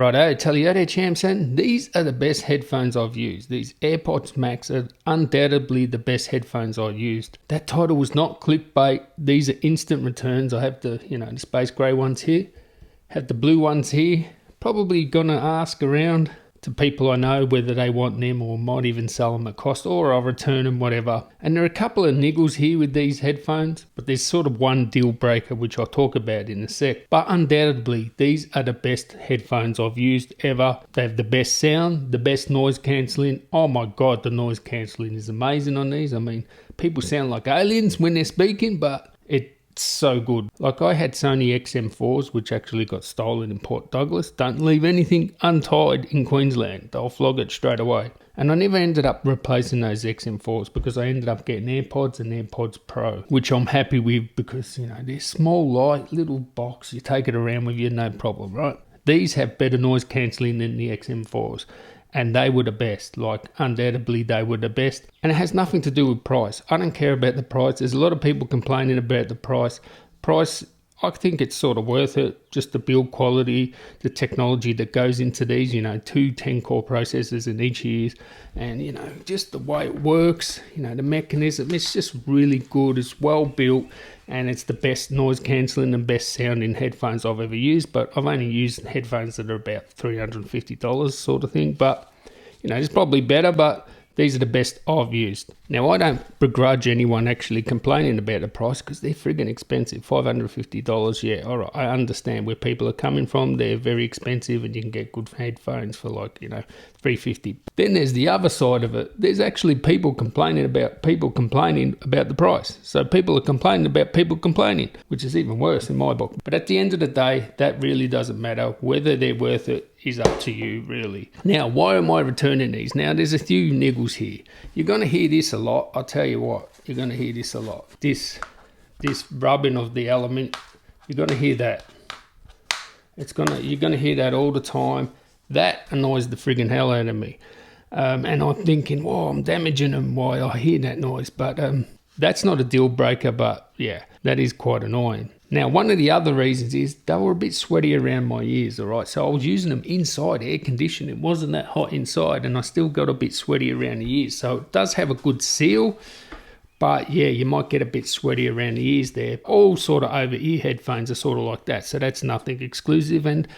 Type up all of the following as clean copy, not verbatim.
Righto, tell you there, champs, and these are the best headphones I've used. These AirPods Max are undoubtedly the best headphones I've used. That title was not clickbait. These are instant returns. I have the, the space grey ones here. Have the blue ones here. Probably gonna ask around to people I know whether they want them or might even sell them at cost, or I'll return them, whatever. And there are a couple of niggles here with these headphones, but there's sort of one deal breaker which I'll talk about in a sec. But undoubtedly, these are the best headphones I've used ever. They have the best sound, the best noise cancelling. Oh my god, the noise cancelling is amazing on these. I mean, people sound like aliens when they're speaking, but it's so good. Like, I had Sony XM4s, which actually got stolen in Port Douglas. Don't leave anything untied in Queensland. They'll flog it straight away. And I never ended up replacing those XM4s because I ended up getting AirPods and AirPods Pro, which I'm happy with because, they're small, light, little box. You take it around with you, no problem, right? These have better noise cancelling than the XM4s. And they were the best, like undoubtedly they were the best. And it has nothing to do with price. I don't care about the price. There's a lot of people complaining about the price. I think it's sort of worth it. Just the build quality, the technology that goes into these, 2 10-core processors in each ears. And, just the way it works, the mechanism, it's just really good. It's well built and it's the best noise cancelling and best sounding headphones I've ever used. But I've only used headphones that are about $350 sort of thing. But, it's probably better, but these are the best I've used. Now, I don't begrudge anyone actually complaining about the price because they're friggin' expensive. $550, yeah, all right. I understand where people are coming from. They're very expensive and you can get good headphones for $350. Then there's the other side of it. There's actually people complaining about the price. So people are complaining about people complaining, which is even worse in my book. But at the end of the day, that really doesn't matter. Whether they're worth it is up to you, really. Now, why am I returning these? Now, there's a few niggles here. You're going to hear this a lot. I'll tell you what, you're going to hear this a lot. This rubbing of the element, you're going to hear that. You're going to hear that all the time. That annoys the friggin' hell out of me. And I'm thinking, I'm damaging them while I hear that noise. But that's not a deal breaker, but yeah, that is quite annoying. Now, one of the other reasons is they were a bit sweaty around my ears, all right? So I was using them inside, air conditioned. It wasn't that hot inside, and I still got a bit sweaty around the ears. So it does have a good seal, but yeah, you might get a bit sweaty around the ears there. All sort of over-ear headphones are sort of like that, so that's nothing exclusive. And,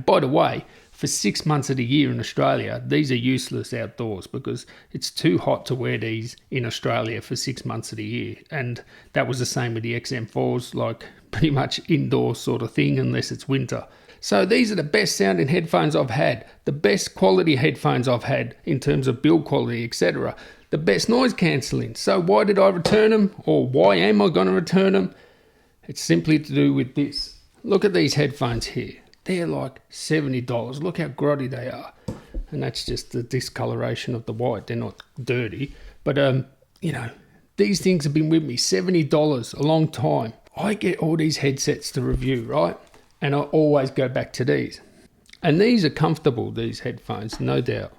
by the way, for 6 months of the year in Australia, these are useless outdoors because it's too hot to wear these in Australia for 6 months of the year. And that was the same with the XM4s, like pretty much indoor sort of thing unless it's winter. So these are the best sounding headphones I've had, the best quality headphones I've had in terms of build quality, etc. The best noise cancelling. So why did I return them, or why am I going to return them? It's simply to do with this. Look at these headphones here. They're like $70. Look how grotty they are. And that's just the discoloration of the white. They're not dirty. But, these things have been with me. $70, a long time. I get all these headsets to review, right? And I always go back to these. And these are comfortable, these headphones, no doubt.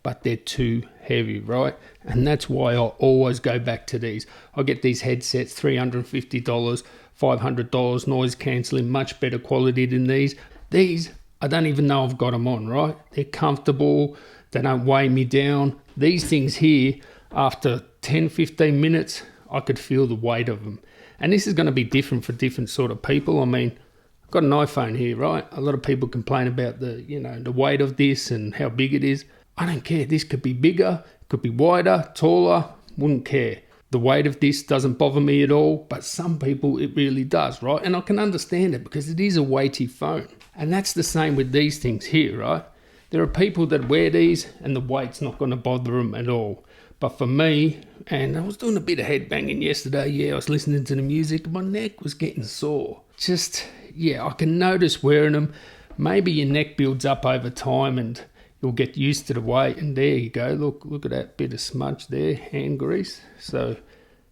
But they're too heavy, right? And that's why I always go back to these. I get these headsets, $350, $500, noise cancelling, much better quality than these. These, I don't even know I've got them on, right? They're comfortable. They don't weigh me down. These things here, after 10, 15 minutes, I could feel the weight of them. And this is going to be different for different sort of people. I mean, I've got an iPhone here, right? A lot of people complain about the weight of this and how big it is. I don't care. This could be bigger, it could be wider, taller, wouldn't care. The weight of this doesn't bother me at all, but some people it really does, right? And I can understand it because it is a weighty phone. And that's the same with these things here, right? There are people that wear these and the weight's not going to bother them at all. But for me, and I was doing a bit of headbanging yesterday, yeah, I was listening to the music, my neck was getting sore. I can notice wearing them. Maybe your neck builds up over time and you'll get used to the weight. And there you go, look at that bit of smudge there, hand grease. So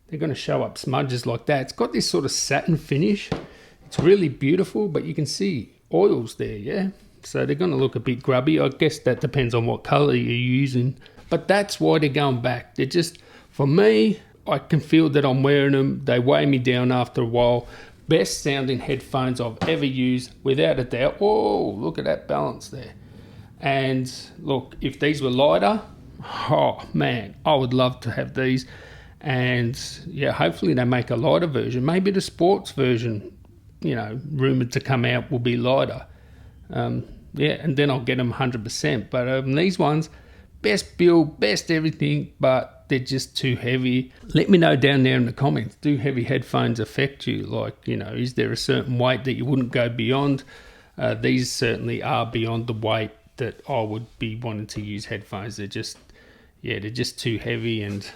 they're going to show up smudges like that. It's got this sort of satin finish. It's really beautiful, but you can see oils there, yeah? So they're going to look a bit grubby. I guess that depends on what colour you're using. But that's why they're going back. They're just, for me, I can feel that I'm wearing them. They weigh me down after a while. Best sounding headphones I've ever used, without a doubt. Whoa, look at that balance there. And look, if these were lighter, oh man, I would love to have these. And yeah, hopefully they make a lighter version. Maybe the sports version, you know, rumored to come out, will be lighter. Yeah, and then I'll get them 100%. But these ones, best build, best everything, but they're just too heavy. Let me know down there in the comments, do heavy headphones affect you? Like, you know, is there a certain weight that you wouldn't go beyond? These certainly are beyond the weight that I would be wanting to use headphones. They're just, yeah, they're just too heavy, and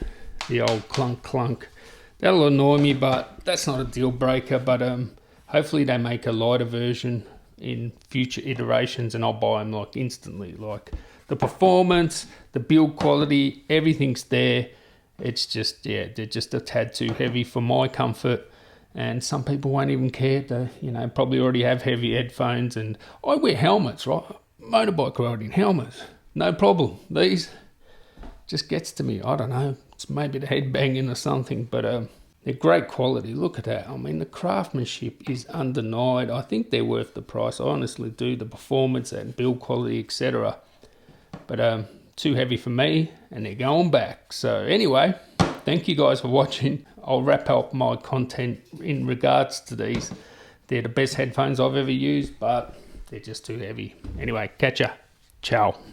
the old clunk clunk, that'll annoy me, but that's not a deal breaker. But hopefully they make a lighter version in future iterations, and I'll buy them like instantly. Like the performance, the build quality, everything's there. It's just, yeah, they're just a tad too heavy for my comfort. And some people won't even care. They, you know, probably already have heavy headphones. And I wear helmets, right? Motorbike riding helmets, no problem. These just gets to me. I don't know. It's maybe the head banging or something, but they're great quality. Look at that. I mean, the craftsmanship is undenied. I think they're worth the price. I honestly do. The performance and build quality, etc. But too heavy for me, and they're going back. So anyway, thank you guys for watching. I'll wrap up my content in regards to these. They're the best headphones I've ever used, but they're just too heavy. Anyway, catch ya. Ciao.